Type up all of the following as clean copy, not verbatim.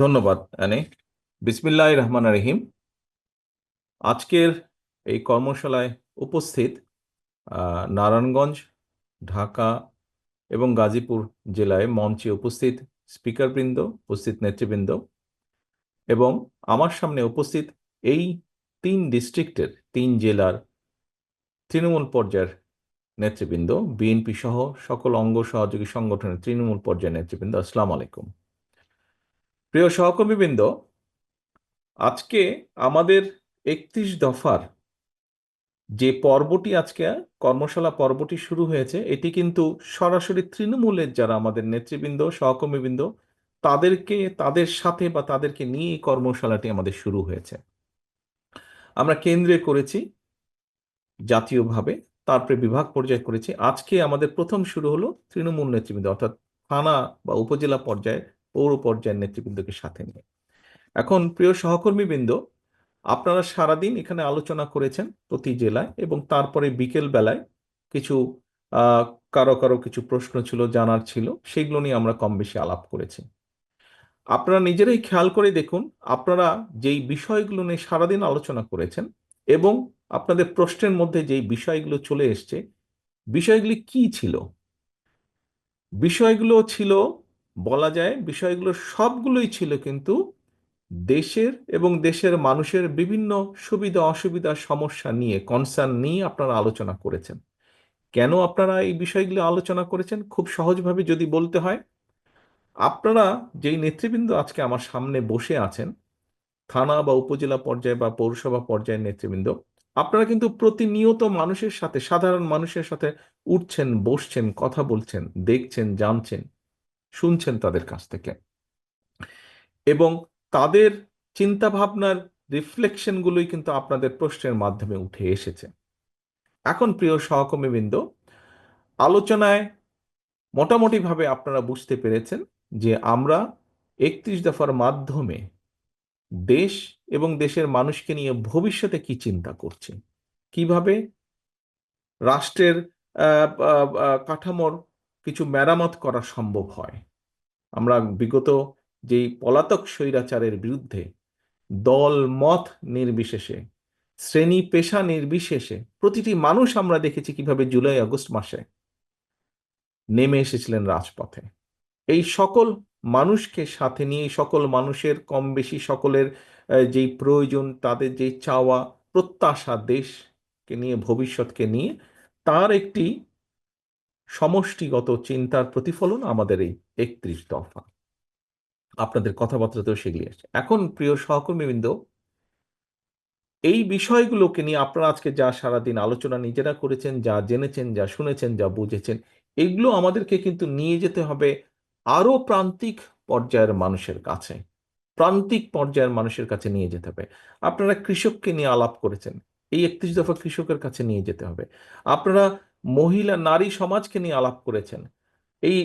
ধন্যবাদ আনে। বিসমিল্লাহির রহমানির রহিম। আজকের এই কর্মশালায় উপস্থিত নারায়ণগঞ্জ, ঢাকা এবং গাজীপুর জেলায় মঞ্চে উপস্থিত স্পিকারবৃন্দ, উপস্থিত নেতৃবৃন্দ এবং আমার সামনে উপস্থিত এই তিন ডিস্ট্রিক্টের, তিন জেলার তৃণমূল পর্যায়ের নেতৃবৃন্দ, বিএনপি সহ সকল অঙ্গ সহযোগী সংগঠনের তৃণমূল পর্যায়ের নেতৃবৃন্দ, আসসালামু আলাইকুম। প্রিয় সহকর্মীবৃন্দ, আজকে আমাদের 31 দফার যে পর্বটি আজকে কর্মশালা পর্বটি শুরু হয়েছে, এটি কিন্তু সরাসরি তৃণমূলের যারা আমাদের নেতৃবৃন্দ, সহকর্মীবৃন্দ, তাদের সাথে বা তাদেরকে নিয়ে এই কর্মশালাটি আমাদের শুরু হয়েছে। আমরা কেন্দ্রে করেছি, জাতীয়ভাবে, তারপরে বিভাগ পর্যায়ে করেছি। আজকে আমাদের প্রথম শুরু হলো তৃণমূল নেতৃবৃন্দ, অর্থাৎ থানা বা উপজেলা পর্যায়ে, পৌর পর্যায়ের নেতৃবৃন্দকে সাথে নিয়ে। এখন প্রিয় সহকর্মীবৃন্দ, আপনারা সারাদিন এখানে আলোচনা করেছেন প্রতি জেলায়, এবং তারপরে বিকেল বেলায় কিছু আহ, কারো কারো কিছু প্রশ্ন ছিল, জানার ছিল, সেগুলো নিয়ে আমরা কম বেশি আলাপ করেছি। আপনারা নিজেরাই খেয়াল করে দেখুন, আপনারা যেই বিষয়গুলো নিয়ে সারাদিন আলোচনা করেছেন এবং আপনাদের প্রশ্নের মধ্যে যেই বিষয়গুলো চলে এসছে, বিষয়গুলি কি ছিল? বিষয়গুলো ছিল, বলা যায় বিষয়গুলো সবগুলোই ছিল কিন্তু দেশের এবং দেশের মানুষের বিভিন্ন সুবিধা অসুবিধা সমস্যা নিয়ে, কনসার্ন নিয়ে আপনারা আলোচনা করেছেন। কেন আপনারা এই বিষয়গুলো আলোচনা করেছেন? খুব সহজভাবে যদি বলতে হয়, আপনারা যেই নেতৃবৃন্দ আজকে আমার সামনে বসে আছেন, থানা বা উপজেলা পর্যায়ে বা পৌরসভা পর্যায়ের নেতৃবৃন্দ, আপনারা কিন্তু প্রতিনিয়ত মানুষের সাথে, সাধারণ মানুষের সাথে উঠছেন, বসছেন, কথা বলছেন, দেখছেন, জানছেন, শুনছেন তাদের কাছ থেকে, এবং তাদের চিন্তা ভাবনার রিফ্লেকশনগুলোই কিন্তু আপনাদের প্রশ্নের মাধ্যমে উঠে এসেছে। এখন প্রিয় সহকর্মীবৃন্দ, আলোচনায় মোটামুটিভাবে আপনারা বুঝতে পেরেছেন যে আমরা 31 দফার মাধ্যমে দেশ এবং দেশের মানুষকে নিয়ে ভবিষ্যতে কি চিন্তা করছি, কিভাবে রাষ্ট্রের কাঠামোর কিছু মেরামত করা সম্ভব হয়। আমরা বিগত যেই পলাতক স্বৈরাচারের বিরুদ্ধে দল মত নির্বিশেষে, শ্রেণী পেশা নির্বিশেষে প্রতিটি মানুষ আমরা দেখেছি কিভাবে জুলাই আগস্ট মাসে নেমে এসেছিলেন রাজপথে। এই সকল মানুষকে সাথে নিয়ে, এই সকল মানুষের কম বেশি সকলের যেই প্রয়োজন, তাদের যেই চাওয়া প্রত্যাশা, দেশকে নিয়ে, ভবিষ্যৎকে নিয়ে, তার একটি সমষ্টিগত চিন্তার প্রতিফলন আমাদের এই 31 দফা। আপনাদের কথাবার্তাতেও সেগুলি আছে। এখন প্রিয় সহকর্মীবৃন্দ, এই বিষয়গুলোকে নিয়ে আপনারা আজকে যা সারাদিন আলোচনা নিজেরা করেছেন, যা জেনেছেন, যা শুনেছেন, যা বুঝেছেন, এগুলো আমাদেরকে কিন্তু নিয়ে যেতে হবে আরো প্রান্তিক পর্যায়ের মানুষের কাছে, প্রান্তিক পর্যায়ের মানুষের কাছে নিয়ে যেতে হবে। আপনারা কৃষককে নিয়ে আলাপ করেছেন, এই 31 দফা কৃষকের কাছে নিয়ে যেতে হবে। আপনারা মহিলা নারী সমাজকে নিয়ে আলাপ করেছেন, এই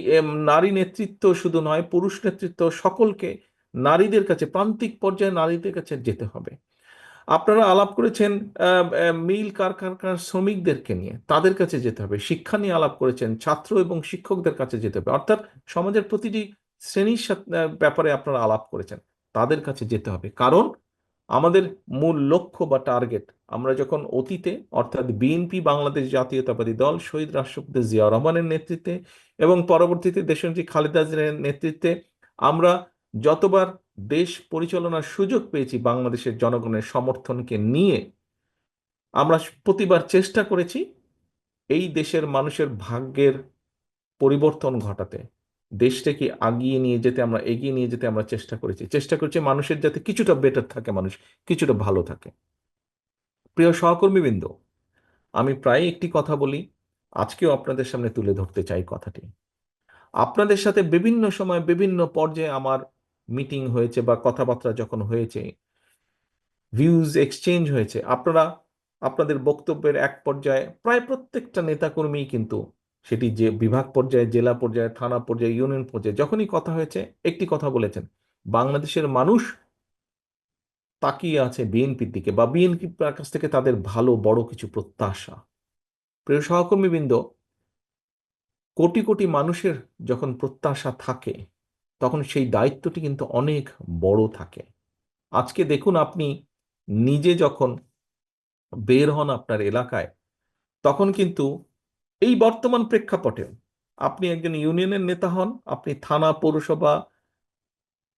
নারী নেতৃত্ব শুধু নয়, পুরুষ নেতৃত্ব, সকলকে, নারীদের কাছে, প্রান্তিক পর্যায়ে নারীদের কাছে যেতে হবে। আপনারা আলাপ করেছেন মিল কারখানার শ্রমিকদেরকে নিয়ে, তাদের কাছে যেতে হবে। শিক্ষা নিয়ে আলাপ করেছেন, ছাত্র এবং শিক্ষকদের কাছে যেতে হবে, অর্থাৎ সমাজের প্রতিটি শ্রেণীর ব্যাপারে আপনারা আলাপ করেছেন, তাদের কাছে যেতে হবে। কারণ আমাদের মূল লক্ষ্য বা টার্গেট, আমরা যখন অতীতে, অর্থাৎ বিএনপি বাংলাদেশ জাতীয়তাবাদী দল শহীদ রাষ্ট্রপতি জিয়াউর রহমানের নেতৃত্বে এবং পরবর্তীতে দেশনেত্রী খালেদা জিয়ার নেতৃত্বে আমরা যতবার দেশ পরিচালনার সুযোগ পেয়েছি বাংলাদেশের জনগণের সমর্থনকে নিয়ে, আমরা প্রতিবার চেষ্টা করেছি এই দেশের মানুষের ভাগ্যের পরিবর্তন ঘটাতে, দেশটাকে আগিয়ে নিয়ে যেতে, আমরা এগিয়ে নিয়ে যেতে আমরা চেষ্টা করছি মানুষের যাতে কিছুটা বেটার থাকে, মানুষ কিছুটা ভালো থাকে। প্রিয় সহকর্মীবৃন্দ, আমি প্রায় একটি কথা বলি, আজকেও আপনাদের সামনে তুলে ধরতে চাই কথাটি। আপনাদের সাথে বিভিন্ন সময় বিভিন্ন পর্যায়ে আমার মিটিং হয়েছে বা কথাবার্তা যখন হয়েছে, ভিউজ এক্সচেঞ্জ হয়েছে, আপনারা আপনাদের বক্তব্যের এক পর্যায়ে প্রায় প্রত্যেকটা নেতাকর্মী কিন্তু, সেটি যে বিভাগ পর্যায়ে, জেলা পর্যায়ে, থানা পর্যায়ে, ইউনিয়ন পর্যায়ে, যখনই কথা হয়েছে একটি কথা বলেছেন, বাংলাদেশের মানুষ তাকিয়ে আছে বিএনপির দিকে, বা বিএনপির কাছ থেকে তাদের ভালো বড় কিছু প্রত্যাশা। প্রিয় সহকর্মীবৃন্দ, কোটি কোটি মানুষের যখন প্রত্যাশা থাকে, তখন সেই দায়িত্বটি কিন্তু অনেক বড় থাকে। আজকে দেখুন, আপনি নিজে যখন বের হন আপনার এলাকায়, তখন কিন্তু এই বর্তমান প্রেক্ষাপটে আপনি একজন ইউনিয়নের নেতা হন, আপনি থানা, পৌরসভা,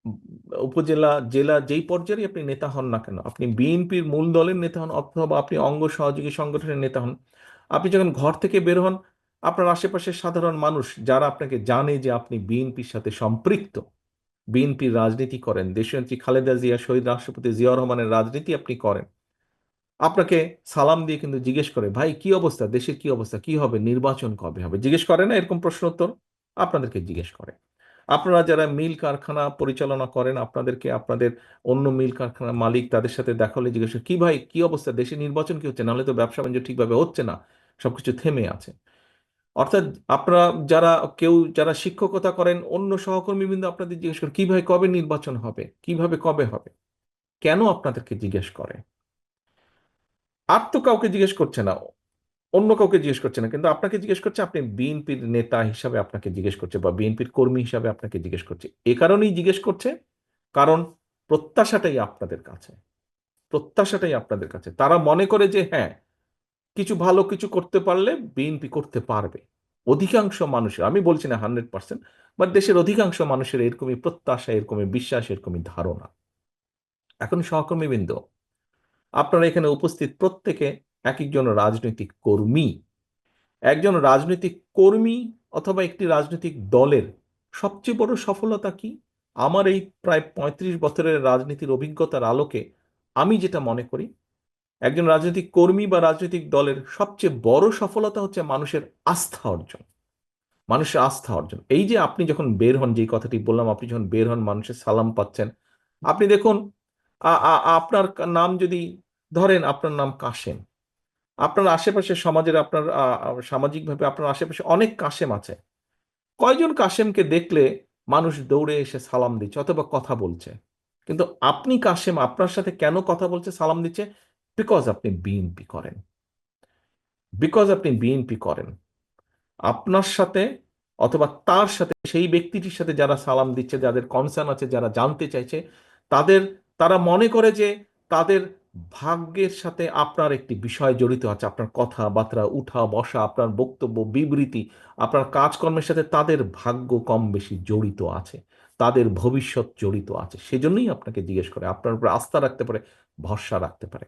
উম, উপজেলা, জেলা, যেই পর্যায়ে আপনি নেতা হন না কেন, আপনি বিএনপির মূল দলের নেতা হন অথবা আপনি অঙ্গ সহযোগী সংগঠনের নেতা হন, আপনি যখন ঘর থেকে বের হন, আপনার আশেপাশের সাধারণ মানুষ যারা আপনাকে জানে যে আপনি বিএনপির সাথে সম্পৃক্ত, বিএনপির রাজনীতি করেন, দেশনেত্রী খালেদা জিয়া, শহীদ রাষ্ট্রপতি জিয়াউর রহমানের রাজনীতি আপনি করেন, আপনাকে সালাম দিয়ে কিন্তু জিজ্ঞেস করে, ভাই কি অবস্থা, দেশের কি অবস্থা, কি হবে, নির্বাচন কবে হবে, জিজ্ঞেস করে না এরকম প্রশ্ন উত্তর? আপনাদেরকে জিজ্ঞেস করে। আপনারা যারা মিল কারখানা পরিচালনা করেন, আপনাদেরকে আপনাদের অন্য মিল কারখানার মালিক তাদের সাথে দেখা হলে জিজ্ঞেস করে, কি ভাই কি অবস্থা, দেশে নির্বাচন কি হচ্ছে, নাহলে তো ব্যবসা বাণিজ্য ঠিকভাবে হচ্ছে না, সবকিছু থেমে আছে। অর্থাৎ আপনারা যারা, কেউ যারা শিক্ষকতা করেন, অন্য সহকর্মীবৃন্দ আপনাদের জিজ্ঞেস করে, কি ভাই কবে নির্বাচন হবে, কিভাবে কবে হবে। কেন আপনাদেরকে জিজ্ঞেস করে? আর তো কাউকে জিজ্ঞেস করছে না, অন্য কাউকে জিজ্ঞেস করছে না, কিন্তু আপনাকে জিজ্ঞেস করছে, আপনি বিএনপির নেতা হিসাবে আপনাকে জিজ্ঞেস করছে, বা বিএনপির কর্মী হিসাবে আপনাকে জিজ্ঞেস করছে। এ কারণেই জিজ্ঞেস করছে, কারণ প্রত্যাশাটাই আপনাদের কাছে, প্রত্যাশাটাই আপনাদের কাছে। তারা মনে করে যে হ্যাঁ, কিছু ভালো কিছু করতে পারলে বিএনপি করতে পারবে। অধিকাংশ মানুষের, আমি বলছি না 100%, বাট দেশের অধিকাংশ মানুষের এরকমই প্রত্যাশা, এরকমই বিশ্বাস, এরকমই ধারণা। এখন সহকর্মীবৃন্দ, আপনারা এখানে উপস্থিত প্রত্যেকে এক একজন রাজনৈতিক কর্মী। একজন রাজনৈতিক কর্মী অথবা একটি রাজনৈতিক দলের সবচেয়ে বড় সফলতা কি? আমার এই প্রায় 35 বছরের রাজনীতির অভিজ্ঞতার আলোকে আমি যেটা মনে করি, একজন রাজনৈতিক কর্মী বা রাজনৈতিক দলের সবচেয়ে বড় সফলতা হচ্ছে মানুষের আস্থা অর্জন। মানুষের আস্থা অর্জন। এই যে আপনি যখন বের হন, যেই কথাটি বললাম, আপনি যখন বের হন মানুষের সালাম পাচ্ছেন, আপনি দেখুন, আপনার নাম যদি ধরেন, আপনার নাম কাশেম, আপনার আশেপাশে সমাজের, আপনার সামাজিকভাবে আপনার আশেপাশে অনেক কাশেম আছে। কয়জন কাশেমকে দেখলে মানুষ দৌড়ে এসে সালাম দিচ্ছে অথবা কথা বলছে? কিন্তু আপনি কাশেম, আপনার সাথে কেন কথা বলছে, সালাম দিচ্ছে? বিকজ আপনি বিএনপি করেন, বিকজ আপনি বিএনপি করেন। আপনার সাথে অথবা তার সাথে, সেই ব্যক্তিটির সাথে যারা সালাম দিচ্ছে, যাদের কনসার্ন আছে, যারা জানতে চাইছে, তাদের, তারা মনে করে যে তাদের ভাগ্যের সাথে আপনার একটি বিষয় জড়িত আছে, আপনার কথাবার্তা, উঠা বসা, আপনার বক্তব্য, বিবৃতি, আপনার কাজকর্মের সাথে তাদের ভাগ্য কম বেশি জড়িত আছে, তাদের ভবিষ্যৎ জড়িত আছে। সেজন্যই আপনাকে জিজ্ঞেস করে, আপনার উপর আস্থা রাখতে পারে, ভরসা রাখতে পারে।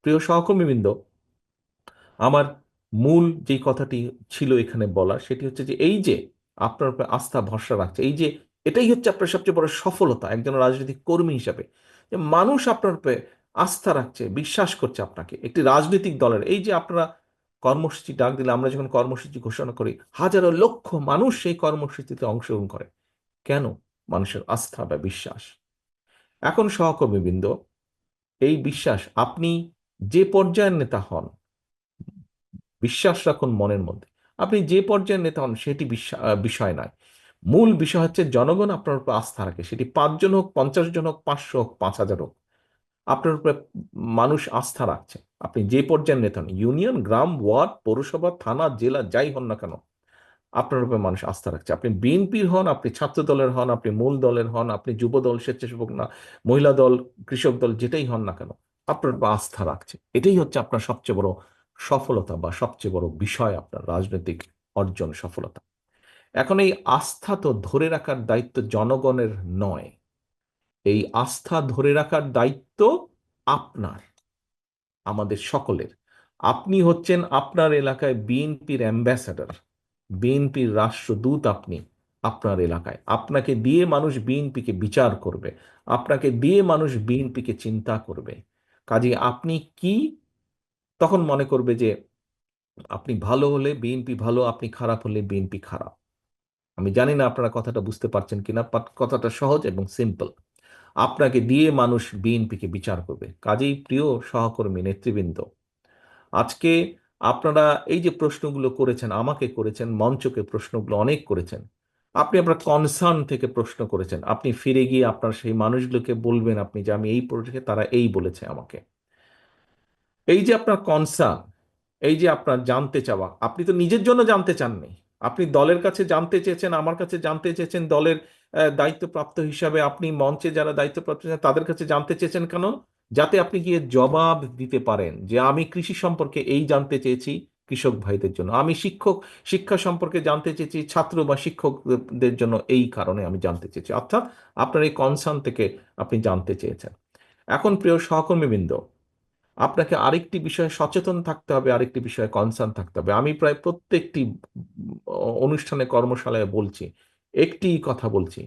প্রিয় সহকর্মীবৃন্দ, আমার মূল যেই কথাটি ছিল এখানে বলার, সেটি হচ্ছে যে এই যে আপনার উপর আস্থা ভরসা রাখছে, এই যে এটাই হচ্ছে আপনার সবচেয়ে বড় সফলতা একজন রাজনৈতিক কর্মী হিসাবে, যে মানুষ আপনার উপরে আস্থা রাখছে, বিশ্বাস করছে আপনাকে। একটি রাজনৈতিক দলের এই যে আপনারা কর্মসূচি ডাক দিলে, আমরা যখন কর্মসূচি ঘোষণা করি, হাজারো লক্ষ মানুষ সেই কর্মসূচিতে অংশগ্রহণ করে। কেন? মানুষের আস্থা বা বিশ্বাস। এখন সহকর্মীবৃন্দ, এই বিশ্বাস আপনি যে পর্যায়ের নেতা হন, বিশ্বাস রাখুন মনের মধ্যে, আপনি যে পর্যায়ের নেতা হন সেটি বিষয় নয়। মূল বিষয় হচ্ছে জনগণ আপনার উপর আস্থা রাখে, সেটি 5 জন হোক, 50 জন হোক, 500 হোক, 5,000 হোক, আপনার উপরে মানুষ আস্থা রাখছে। আপনি যে পর্যায়ের নেতা হন, ইউনিয়ন, গ্রাম, ওয়ার্ড, পৌরসভা, থানা, জেলা, যাই হন না কেন, আপনার উপরে মানুষ আস্থা রাখছে। আপনি বিএনপির হন, আপনি ছাত্র দলের হন, আপনি মূল দলের হন, আপনি যুব দল, স্বেচ্ছাসেবক না, মহিলা দল, কৃষক দল, যেটাই হন না কেন, আপনার উপর আস্থা রাখছে। এটাই হচ্ছে আপনার সবচেয়ে বড় সফলতা বা সবচেয়ে বড় বিষয়, আপনার রাজনৈতিক অর্জন, সফলতা। এখন এই আস্থা তো ধরে রাখার দায়িত্ব জনগণের নয়, এই আস্থা ধরে রাখার দায়িত্ব আপনার, আমাদের সকলের। আপনি হচ্ছেন আপনার এলাকায় বিএনপির অ্যাম্বাসাডর, বিএনপির রাষ্ট্রদূত। আপনি আপনার এলাকায়, আপনাকে দিয়ে মানুষ বিএনপিকে বিচার করবে, আপনাকে দিয়ে মানুষ বিএনপিকে চিন্তা করবে। কাজে আপনি কি, তখন মনে করবে যে আপনি ভালো হলে বিএনপি ভালো, আপনি খারাপ হলে বিএনপি খারাপ। আমি জানি না আপনারা কথাটা বুঝতে পারছেন কিনা, বাট কথাটা সহজ এবং সিম্পল। আপনাকে দিয়ে মানুষ বিএনপিকে বিচার করবে। কাজেই প্রিয় সহকর্মী, নেতৃবৃন্দ, আজকে আপনারা এই যে প্রশ্নগুলো করেছেন, আমাকে করেছেন, মঞ্চকে প্রশ্নগুলো অনেক করেছেন, আপনি আপনার কনসার্ন থেকে প্রশ্ন করেছেন, আপনি ফিরে গিয়ে আপনার সেই মানুষগুলোকে বলবেন, আপনি যে আমি এই পড়েছি, তারা এই বলেছে আমাকে। এই যে আপনার কনসার্ন, এই যে আপনার জানতে চাওয়া, আপনি তো নিজের জন্য জানতে চাননি, আপনি দলের কাছে জানতে চেয়েছেন, আমার কাছে জানতে চেয়েছেন, দলের দায়িত্বপ্রাপ্ত হিসাবে আপনি মঞ্চে যারা দায়িত্বপ্রাপ্ত তাদের কাছে জানতে চেয়েছেন কেন? যাতে আপনি গিয়ে জবাব দিতে পারেন যে আমি কৃষি সম্পর্কে এই জানতে চেয়েছি কৃষক ভাইদের জন্য, আমি শিক্ষা সম্পর্কে জানতে চেয়েছি ছাত্র বা শিক্ষকদের জন্য, এই কারণে আমি জানতে চেয়েছি। অর্থাৎ আপনার এই কনসার্ন থেকে আপনি জানতে চেয়েছেন। এখন প্রিয় সহকর্মীবৃন্দ, আপনাকে আরেকটি বিষয়ে সচেতন থাকতে হবে, আরেকটি বিষয়ে কনসার্ন থাকতে হবে। আমি প্রায় প্রত্যেকটি অনুষ্ঠানে কর্মশালায় বলছি, একটি কথা বলছি,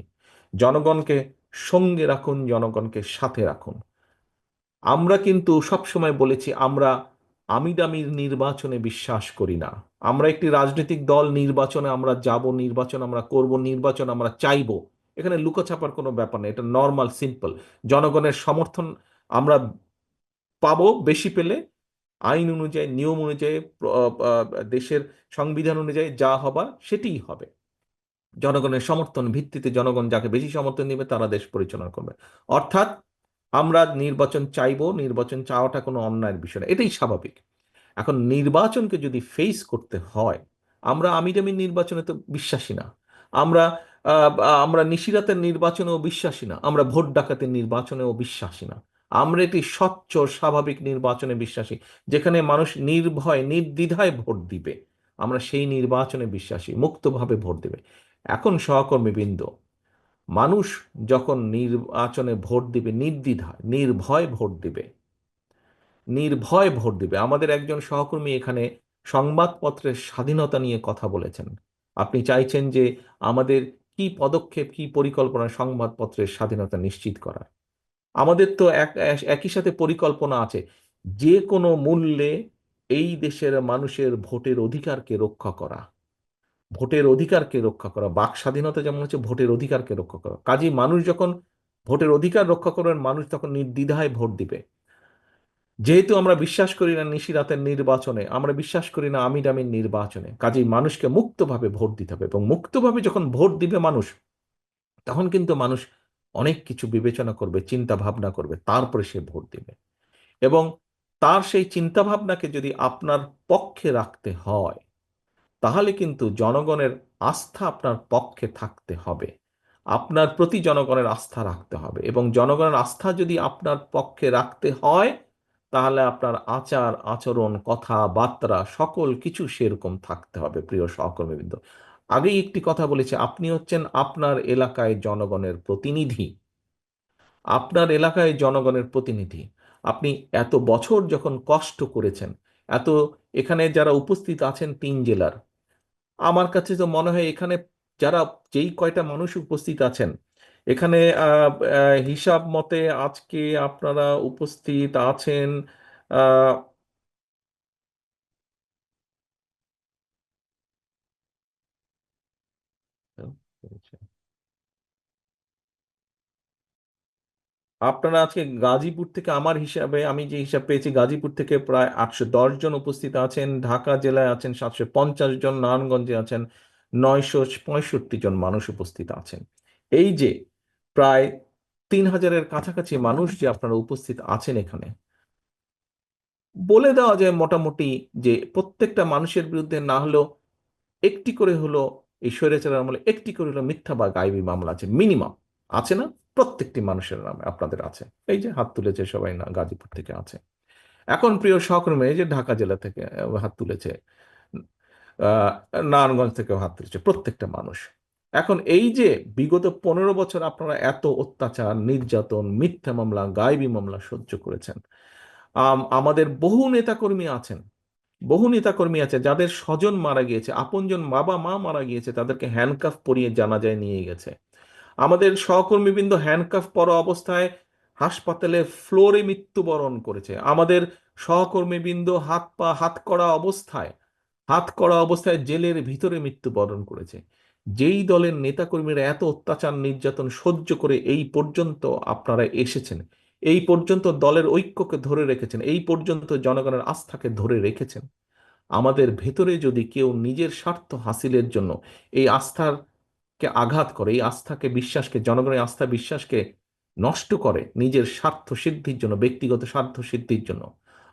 জনগণকে সঙ্গে রাখুন, জনগণকে সাথে রাখুন। আমরা কিন্তু সবসময় বলেছি আমরা আমিডামির নির্বাচনে বিশ্বাস করি না। আমরা একটি রাজনৈতিক দল, নির্বাচনে আমরা যাব, নির্বাচন আমরা করব, নির্বাচন আমরা চাইব, এখানে লুকোছাপার কোনো ব্যাপার নেই, এটা নর্মাল সিম্পল। জনগণের সমর্থন আমরা পাবো, বেশি পেলে আইন অনুযায়ী, নিয়ম অনুযায়ী, দেশের সংবিধান অনুযায়ী যা হবার সেটিই হবে। জনগণের সমর্থন ভিত্তিতে জনগণ যাকে বেশি সমর্থন দিবে তারা দেশ পরিচালনা করবে। অর্থাৎ আমরা নির্বাচন চাইবো, নির্বাচন চাওয়াটা কোনো অন্যায়ের বিষয় না, এটাই স্বাভাবিক। এখন নির্বাচনকে যদি ফেস করতে হয়, আমরা আমিরামির নির্বাচনে তো বিশ্বাসী না, আমরা আমরা নিশিরাতের নির্বাচনেও বিশ্বাসী না, আমরা ভোট ডাকাতের নির্বাচনেও বিশ্বাসী না। আমরা একটি স্বচ্ছ স্বাভাবিক নির্বাচনে বিশ্বাসী, যেখানে মানুষ নির্ভয় নির্দ্বিধায় ভোট দিবে। আমরা সেই নির্বাচনে বিশ্বাসী, মুক্তভাবে ভোট দিবে। এখন সহকর্মীবৃন্দ, মানুষ যখন নির্বাচনে ভোট দিবে নির্দ্বিধায় নির্ভয় ভোট দিবে, নির্ভয় ভোট দিবে। আমাদের একজন সহকর্মী এখানে সংবাদপত্রের স্বাধীনতা নিয়ে কথা বলেছেন। আপনি চাইছেন যে আমাদের কি পদক্ষেপ, কি পরিকল্পনা সংবাদপত্রের স্বাধীনতা নিশ্চিত করার। আমাদের তো একই সাথে পরিকল্পনা আছে যে কোনো মূল্যে এই দেশের মানুষের ভোটের অধিকারকে রক্ষা করা, ভোটের অধিকারকে রক্ষা করা। বাক স্বাধীনতা যেমন হচ্ছে ভোটের অধিকারকে রক্ষা করা। কাজেই মানুষ যখন ভোটের অধিকার রক্ষা করবেন, মানুষ তখন নির্দ্বিধায় ভোট দিবে। যেহেতু আমরা বিশ্বাস করি না নিশিরাতের নির্বাচনে, আমরা বিশ্বাস করি না আমিরামির নির্বাচনে, কাজেই মানুষকে মুক্তভাবে ভোট দিতে হবে। এবং মুক্তভাবে যখন ভোট দিবে মানুষ, তখন কিন্তু মানুষ অনেক কিছু বিবেচনা করবে, চিন্তা ভাবনা করবে, তারপরে সে ভোট দিবে। এবং তার সেই চিন্তা ভাবনাকে যদি আপনার পক্ষে রাখতে হয়, তাহলে কিন্তু জনগণের আস্থা আপনার পক্ষে থাকতে হবে। আপনার প্রতি জনগণের আস্থা রাখতে হবে, এবং জনগণের আস্থা যদি আপনার পক্ষে রাখতে হয়, তাহলে আপনার আচার আচরণ, কথাবার্তা, সকল কিছু সেরকম থাকতে হবে। প্রিয় সহকর্মীবৃন্দ, আগেই একটি কথা বলেছি, আপনি হচ্ছেন আপনার এলাকায় জনগণের প্রতিনিধি। আপনার এলাকায় জনগণের প্রতিনিধি। আপনি এত বছর যখন কষ্ট করেছেন, এত, এখানে যারা উপস্থিত আছেন 3 জেলার, আমার কাছে তো মনে হয় এখানে যারা, যেই কয়টা মানুষ উপস্থিত আছেন এখানে, হিসাব মতে আজকে আপনারা উপস্থিত আছেন আহ, আপনারা আজকে গাজীপুর থেকে, আমার হিসাবে আমি যে হিসাব পেয়েছি, গাজীপুর থেকে প্রায় 810 জন উপস্থিত আছেন, ঢাকা জেলায় আছেন 750 জন, নারায়ণগঞ্জে আছেন 965 জন মানুষ উপস্থিত আছেন। এই যে প্রায় 3000-এর কাছাকাছি মানুষ যে আপনারা উপস্থিত আছেন এখানে, বলে দেওয়া যায় মোটামুটি যে প্রত্যেকটা মানুষের বিরুদ্ধে না হলেও একটি করে হলো, এই স্বৈরাচারের আমলে একটি করে হলো মিথ্যা বা গায়েবী মামলা আছে, মিনিমাম আছে না? প্রত্যেকটি মানুষের নামে আপনাদের আছে। এই যে হাত তুলেছে সবাই, না গাজীপুর থেকে আছে। এখন প্রিয় সহকর্মী, এই যে ঢাকা জেলা থেকে হাত তুলেছে, আহ নারায়ণগঞ্জ থেকেও হাত তুলেছে, প্রত্যেকটা মানুষ। এখন এই যে বিগত 15 বছর আপনারা এত অত্যাচার, নির্যাতন, মিথ্যা মামলা, গায়েবী মামলা সহ্য করেছেন। আমাদের বহু নেতাকর্মী আছেন, বহু নেতাকর্মী আছে যাদের স্বজন মারা গিয়েছে, আপনজন বাবা মা মারা গিয়েছে, তাদেরকে হ্যান্ডকাফ পরিয়ে জানাজায় নিয়ে গেছে। আমাদের সহকর্মীবৃন্দ হ্যান্ডকাফ পরা অবস্থায় হাসপাতালে ফ্লোরে মৃত্যুবরণ করেছে। আমাদের সহকর্মীবৃন্দ হাত করা অবস্থায় জেলের ভিতরে মৃত্যুবরণ করেছে। যেই দলের নেতাকর্মীরা এত অত্যাচার নির্যাতন সহ্য করে এই পর্যন্ত আপনারা এসেছেন, এই পর্যন্ত দলের ঐক্যকে ধরে রেখেছেন, এই পর্যন্ত জনগণের আস্থাকে ধরে রেখেছেন, আমাদের ভেতরে যদি কেউ নিজের স্বার্থ হাসিলের জন্য এই আস্থাকে আঘাত করে, এই আস্থাকে, বিশ্বাসকে, জনগণের আস্থা বিশ্বাসকে নষ্ট করে নিজের স্বার্থ সিদ্ধির জন্য, ব্যক্তিগত স্বার্থ সিদ্ধির জন্য,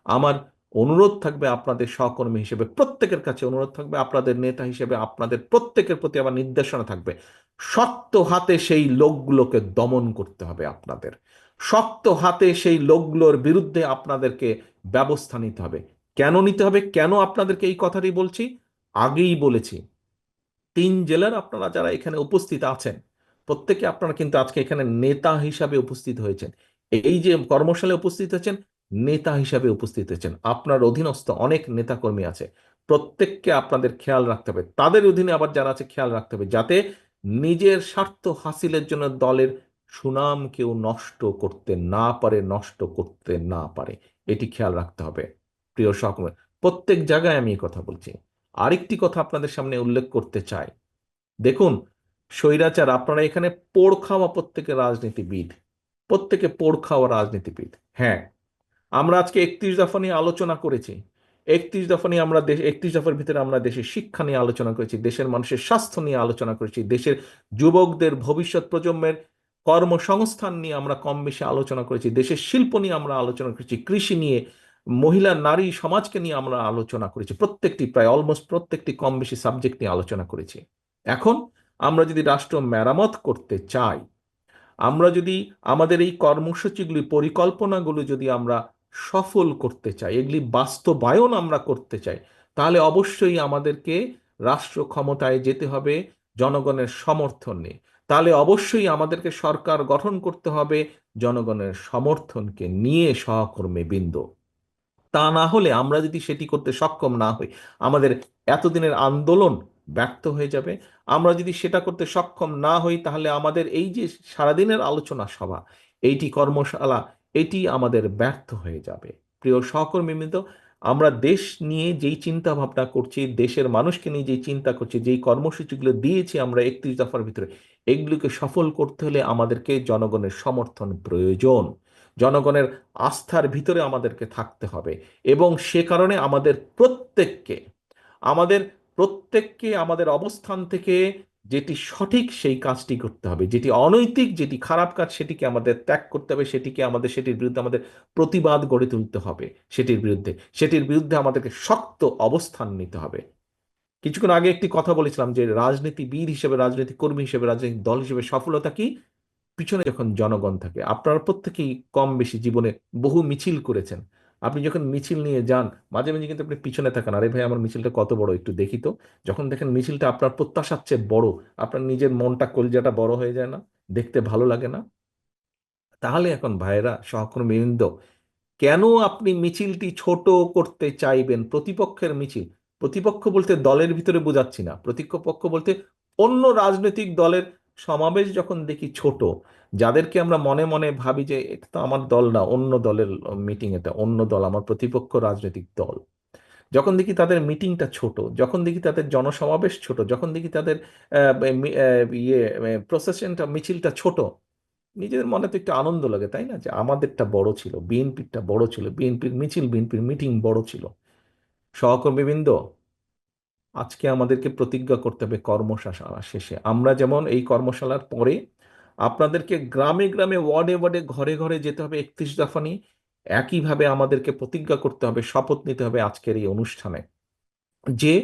আমার অনুরোধ থাকবে আপনাদের সহকর্মী হিসেবে, প্রত্যেকের কাছে অনুরোধ থাকবে, আপনাদের নেতা হিসেবে আপনাদের প্রত্যেকের প্রতি আমার নির্দেশনা থাকবে, শক্ত হাতে সেই লোকগুলোকে দমন করতে হবে আপনাদের। শক্ত হাতে সেই লোকগুলোর বিরুদ্ধে আপনাদেরকে ব্যবস্থা নিতে হবে। কেন নিতে হবে, কেন আপনাদেরকে এই কথাটি বলছি? আগেই বলেছি, 3 জেলার আপনারা যারা এখানে উপস্থিত আছেন, প্রত্যেকে আপনারা কিন্তু আজকে এখানে নেতা হিসাবে উপস্থিত হয়েছেন। এই যে কর্মশালে উপস্থিত হয়েছেন, নেতা হিসাবে উপস্থিত হয়েছেন। আপনার অধীনস্থ অনেক নেতাকর্মী আছে, প্রত্যেককে আপনাদের খেয়াল রাখতে হবে। তাদের অধীনে আবার যারা আছে খেয়াল রাখতে হবে, যাতে নিজের স্বার্থ হাসিলের জন্য দলের সুনাম কেউ নষ্ট করতে না পারে, নষ্ট করতে না পারে। এটি খেয়াল রাখতে হবে প্রিয় সহকর্মী। প্রত্যেক জায়গায় আমি এই কথা বলছি। আরেকটি কথা আপনাদের সামনে উল্লেখ করতে চাই। দেখুন, স্বৈরাচার, আপনারা এখানে পোড় খাওয়া প্রত্যেকে রাজনীতিবিদ, প্রত্যেকে পোড় খাওয়া রাজনীতিবিদ। হ্যাঁ, আমরা আজকে 31 দফা নিয়ে আলোচনা করেছি। 31 দফা নিয়ে আমরা 31 দফার ভিতরে আমরা দেশের শিক্ষা নিয়ে আলোচনা করেছি, দেশের মানুষের স্বাস্থ্য নিয়ে আলোচনা করেছি, দেশের যুবকদের ভবিষ্যৎ প্রজন্মের কর্মসংস্থান নিয়ে আমরা কম বেশি আলোচনা করেছি, দেশের শিল্প নিয়ে আমরা আলোচনা করেছি, কৃষি নিয়ে, মহিলা নারী সমাজকে নিয়ে আমরা আলোচনা করেছি। প্রত্যেকটি, প্রায় অলমোস্ট প্রত্যেকটি কম বেশি সাবজেক্ট নিয়ে আলোচনা করেছি। এখন আমরা যদি রাষ্ট্র মেরামত করতে চাই, আমরা যদি আমাদের এই কর্মসূচিগুলি, পরিকল্পনাগুলো যদি আমরা সফল করতে চাই, এগুলি বাস্তবায়ন আমরা করতে চাই, তাহলে অবশ্যই আমাদেরকে রাষ্ট্র ক্ষমতায় যেতে হবে জনগণের সমর্থন নিয়ে। তাহলে অবশ্যই আমাদেরকে সরকার গঠন করতে হবে জনগণের সমর্থনকে নিয়ে, সহকর্মী বৃন্দ। তা না হলে, আমরা যদি সেটি করতে সক্ষম না হই, আমাদের এতদিনের আন্দোলন ব্যর্থ হয়ে যাবে। আমরা যদি সেটা করতে সক্ষম না হই, তাহলে আমাদের এই যে সারাদিনের আলোচনা সভা, এইটি কর্মশালা, এটি আমাদের ব্যর্থ হয়ে যাবে। প্রিয় সহকর্মীবৃন্দ, আমরা দেশ নিয়ে যেই চিন্তা ভাবনা করছি, দেশের মানুষকে নিয়ে যেই চিন্তা করছি, যেই কর্মসূচিগুলো দিয়েছি আমরা 31 দফার ভিতরে, এগুলোকে সফল করতে হলে আমাদেরকে জনগণের সমর্থন প্রয়োজন। জনগণের আস্থার ভিতরে আমাদেরকে থাকতে হবে। এবং সে কারণে আমাদের প্রত্যেককে আমাদের অবস্থান থেকে যেটি সঠিক সেই কাজটি করতে হবে, যেটি অনৈতিক, যেটি খারাপ কাজ, সেটিকে আমাদের ত্যাগ করতে হবে, সেটির বিরুদ্ধে আমাদের প্রতিবাদ গড়ে তুলতে হবে। সেটির বিরুদ্ধে আমাদেরকে শক্ত অবস্থান নিতে হবে। কিছুক্ষণ আগে একটি কথা বলেছিলাম যে রাজনীতিবিদ হিসেবে, রাজনৈতিক কর্মী হিসেবে, রাজনৈতিক দল হিসেবে সফলতা কি? পিছনে যখন জনগণ থাকে। আপনারা প্রত্যেকেই কম বেশি জীবনে বহু মিছিল করেছেন। আপনি যখন মিছিল নিয়ে যান, মাঝে মাঝে কিন্তু আপনি পিছনে থাকেন, আরে ভাই আমার মিছিলটা কত বড় একটু দেখি তো। যখন দেখেন মিছিলটা আপনার প্রত্যাশার চেয়ে বড়, আপনার নিজের মনটা, কলিজাটা বড় হয়ে যায় না? দেখতে ভালো লাগে না? তাহলে এখন ভাইয়েরা, সহকর্মীবৃন্দ, কেন আপনি মিছিলটি ছোট করতে চাইবেন? প্রতিপক্ষের মিছিল, প্রতিপক্ষ বলতে দলের ভিতরে বোঝাচ্ছি না, প্রতিপক্ষ বলতে অন্য রাজনৈতিক দলের সমাবেশ যখন দেখি ছোট, যাদেরকে আমরা মনে মনে ভাবি যে এটা তো আমার দল না, অন্য দলের মিটিং, এটা অন্য দল, আমার প্রতিপক্ষ রাজনৈতিক দল, যখন দেখি তাদের মিটিংটা ছোট, যখন দেখি তাদের জনসমাবেশ ছোট, যখন দেখি তাদের প্রসেশনটা, মিছিলটা ছোট, নিজেদের মনে তো একটু আনন্দ লাগে, তাই না? যে আমাদেরটা বড় ছিল, বিএনপিরটা বড় ছিল, বিএনপির মিছিল, বিএনপির মিটিং বড় ছিল। সহকর্মীবৃন্দ, আজকে আমাদেরকে প্রতিজ্ঞা করতে হবে কর্মশালা শেষে, আমরা যেমন এই কর্মশালার পরে আপনাদেরকে গ্রামে গ্রামে, ওয়ার্ডে ওয়ার্ডে, ঘরে ঘরে যেতে হবে 31 দফা নিয়ে। একইভাবে আমাদেরকে প্রতিজ্ঞা করতে হবে, শপথ নিতে হবে আজকের এই অনুষ্ঠানে, যে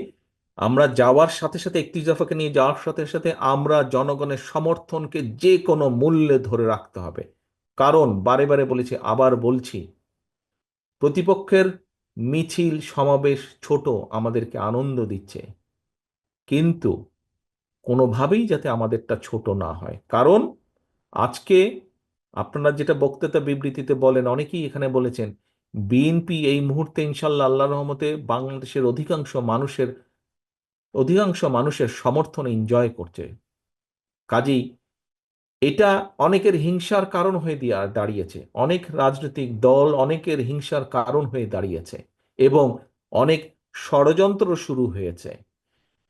আমরা যাওয়ার সাথে সাথে, 31 দফাকে নিয়ে যাওয়ার সাথে সাথে আমরা জনগণের সমর্থনকে যে কোনো মূল্যে ধরে রাখতে হবে। কারণ বারে বারে বলেছি, আবার বলছি, প্রতিপক্ষের মিছিল সমাবেশ ছোট, আমাদেরকে আনন্দ দিচ্ছে, কিন্তু কোনোভাবেই যাতে আমাদেরটা ছোট না হয়। কারণ আজকে আপনারা যেটা বক্তৃতা বিবৃতিতে বলেন, অনেকেই এখানে বলেছেন, বিএনপি এই মুহূর্তে ইনশাল্লাহ আল্লাহ রহমতে বাংলাদেশের অধিকাংশ মানুষের সমর্থন এনজয় করছে। কাজেই এটা অনেকের হিংসার কারণ হয়ে দাঁড়িয়েছে, অনেক রাজনৈতিক দল অনেকের হিংসার কারণ হয়ে দাঁড়িয়েছে, এবং অনেক ষড়যন্ত্র শুরু হয়েছে।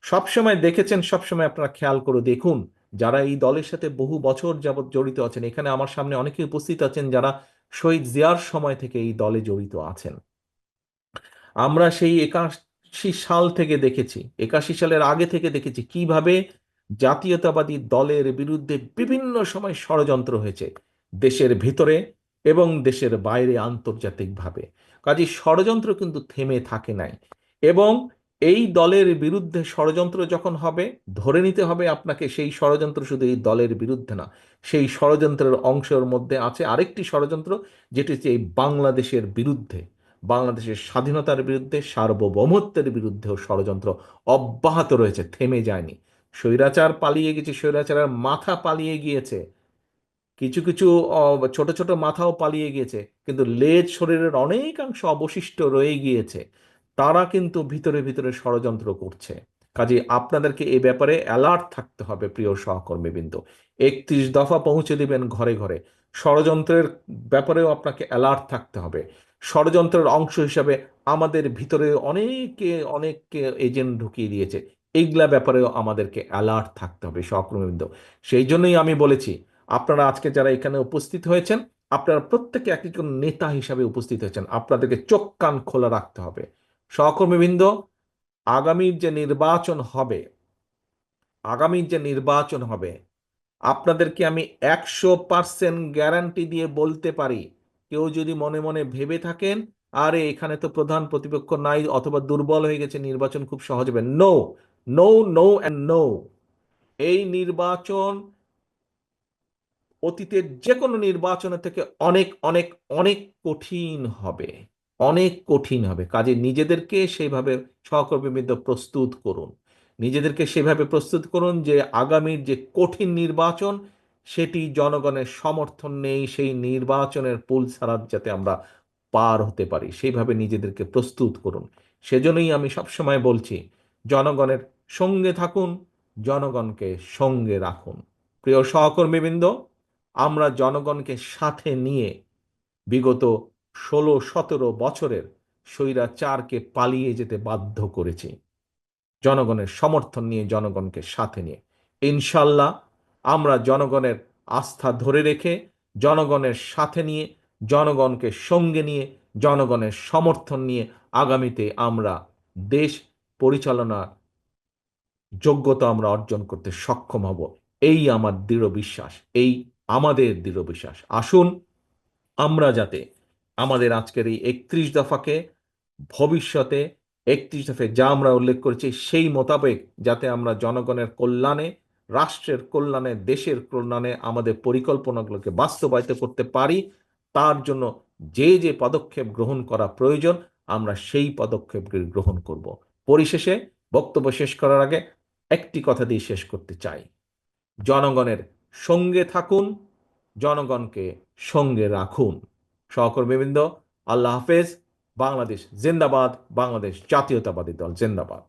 সবসময় দেখেছেন, সবসময় আপনারা খেয়াল করে দেখুন, যারা এই দলের সাথে বহু বছর যাবৎ জড়িত আছেন, এখানে আমার সামনে অনেকে উপস্থিত আছেন যারা শহীদ জিয়ার সময় থেকে এই দলে জড়িত আছেন। আমরা সেই 81 সাল থেকে দেখেছি, 81 সালের আগে থেকে দেখেছি কিভাবে জাতীয়তাবাদী দলের বিরুদ্ধে বিভিন্ন সময় ষড়যন্ত্র হয়েছে, দেশের ভিতরে এবং দেশের বাইরে, আন্তর্জাতিকভাবে। কাজে ষড়যন্ত্র কিন্তু থেমে থাকে নাই। এবং এই দলের বিরুদ্ধে ষড়যন্ত্র যখন হবে, ধরে নিতে হবে আপনাকে সেই ষড়যন্ত্র শুধু এই দলের বিরুদ্ধে না, সেই ষড়যন্ত্রের অংশের মধ্যে আছে আরেকটি ষড়যন্ত্র, যেটি হচ্ছে এই বাংলাদেশের বিরুদ্ধে, বাংলাদেশের স্বাধীনতার বিরুদ্ধে, সার্বভৌমত্বের বিরুদ্ধেও ষড়যন্ত্র অব্যাহত রয়েছে, থেমে যায়নি। স্বৈরাচার পালিয়ে গেছে, স্বৈরাচারের মাথা পালিয়ে গিয়েছে, কিছু কিছু ছোট ছোট মাথাও পালিয়ে গিয়েছে, কিন্তু লেজ শরীরের অনেকাংশ অবশিষ্ট রয়ে গিয়েছে। তারা কিন্তু ভিতরে ভিতরে ষড়যন্ত্র করছে। কাজে আপনাদেরকে এ ব্যাপারে অ্যালার্ট থাকতে হবে প্রিয় সহকর্মীবৃন্দ। 31 দফা পৌঁছে দিবেন ঘরে ঘরে। ষড়যন্ত্রের ব্যাপারেও আপনাকে অ্যালার্ট থাকতে হবে। ষড়যন্ত্রের অংশ হিসাবে আমাদের ভিতরে অনেকে অনেককে এজেন্ট ঢুকিয়ে দিয়েছে, এইগুলা ব্যাপারেও আমাদেরকে অ্যালার্ট থাকতে হবে সহকর্মীবৃন্দ। সেই জন্যই আমি বলেছি, আপনারা আজকে যারা এখানে উপস্থিত হয়েছেন, আপনারা প্রত্যেকে এক একজন নেতা হিসাবে উপস্থিত হয়েছেন, আপনাদেরকে চোখ কান খোলা রাখতে হবে সহকর্মীবৃন্দ। আগামীর যে নির্বাচন হবে, আগামীর যে নির্বাচন হবে, আপনাদেরকে আমি 100% গ্যারান্টি দিয়ে বলতে পারি, কেউ যদি মনে মনে ভেবে থাকেন আরে এখানে তো প্রধান প্রতিপক্ষ নাই অথবা দুর্বল হয়ে গেছে, নির্বাচন খুব সহজ হবে, no, no, no and no. এই নির্বাচন অতীতের যে কোনো নির্বাচনের থেকে অনেক অনেক অনেক কঠিন হবে, অনেক কঠিন হবে। কাজে নিজেদেরকে সেইভাবে সহকর্মীবৃন্দ প্রস্তুত করুন, নিজেদেরকে সেভাবে প্রস্তুত করুন যে আগামীর যে কঠিন নির্বাচন, সেটি জনগণের সমর্থন নেই, সেই নির্বাচনের পুল ছাড়া যাতে আমরা পার হতে পারি, সেইভাবে নিজেদেরকে প্রস্তুত করুন। সেজন্যই আমি সবসময় বলছি, জনগণের সঙ্গে থাকুন, জনগণকে সঙ্গে রাখুন। প্রিয় সহকর্মীবৃন্দ, আমরা জনগণকে সাথে নিয়ে বিগত 16-17 বছরের স্বৈরাচারকে পালিয়ে যেতে বাধ্য করেছি, জনগণের সমর্থন নিয়ে, জনগণকে সাথে নিয়ে। ইনশাল্লাহ আমরা জনগণের আস্থা ধরে রেখে, জনগণের সাথে নিয়ে, জনগণকে সঙ্গে নিয়ে, জনগণের সমর্থন নিয়ে আগামীতে আমরা দেশ পরিচালনার যোগ্যতা আমরা অর্জন করতে সক্ষম হব। এই আমার দৃঢ় বিশ্বাস, এই আমাদের দৃঢ় বিশ্বাস। আসুন আমরা যাতে আমাদের আজকের এই 31 দফাকে ভবিষ্যতে 31 দফায় যা আমরা উল্লেখ করেছি সেই মোতাবেক যাতে আমরা জনগণের কল্যাণে, রাষ্ট্রের কল্যাণে, দেশের কল্যাণে আমাদের পরিকল্পনাগুলোকে বাস্তবায়িত করতে পারি, তার জন্য যে যে পদক্ষেপ গ্রহণ করা প্রয়োজন আমরা সেই পদক্ষেপগুলি গ্রহণ করব। পরিশেষে বক্তব্য শেষ করার আগে একটি কথা দিয়ে শেষ করতে চাই, জনগণের সঙ্গে থাকুন, জনগণকে সঙ্গে রাখুন। সহকর্মীবৃন্দ, আল্লাহ হাফেজ। বাংলাদেশ জিন্দাবাদ, বাংলাদেশ জাতীয়তাবাদী দল জিন্দাবাদ।